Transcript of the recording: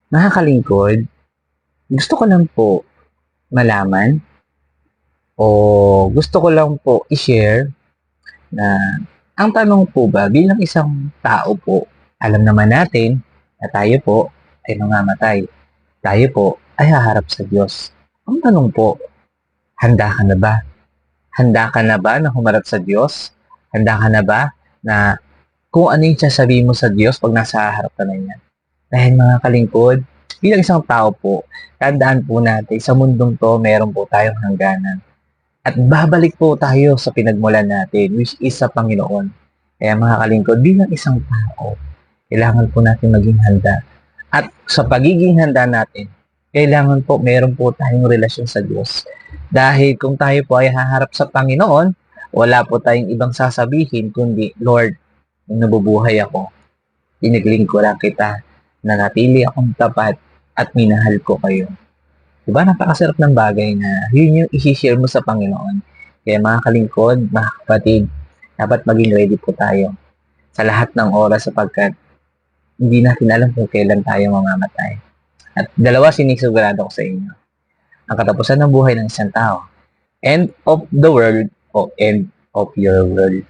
Nakakalingkod, gusto ko lang po malaman o gusto ko lang po i-share na ang tanong po ba bilang isang tao po, alam naman natin na tayo po ay mamamatay. Tayo po ay haharap sa Diyos. Ang tanong po, handa ka na ba? Handa ka na ba na humarap sa Diyos? Handa ka na ba na kung ano yung sasabihin mo sa Diyos pag nasa harap ka na niya? Dahil mga kalingkod, bilang isang tao po, tandaan po natin, sa mundong to, meron po tayong hangganan. At babalik po tayo sa pinagmulan natin, which is sa Panginoon. Kaya mga kalingkod, bilang isang tao, kailangan po natin maging handa. At sa pagiging handa natin, kailangan po meron po tayong relasyon sa Diyos. Dahil kung tayo po ay haharap sa Panginoon, wala po tayong ibang sasabihin kundi, Lord, nung nabubuhay ako, pinaglingkuran kita, nanatili akong tapat at minahal ko kayo. Diba? Napakasarap ng bagay na yun yung isi-share mo sa Panginoon. Kaya mga kalingkod, mga kapatid, dapat maging ready po tayo sa lahat ng oras sapagkat hindi natin alam kung kailan tayo mamamatay. At dalawa sinisugurado ko sa inyo. Ang katapusan ng buhay ng isang tao. End of the world o end of your world.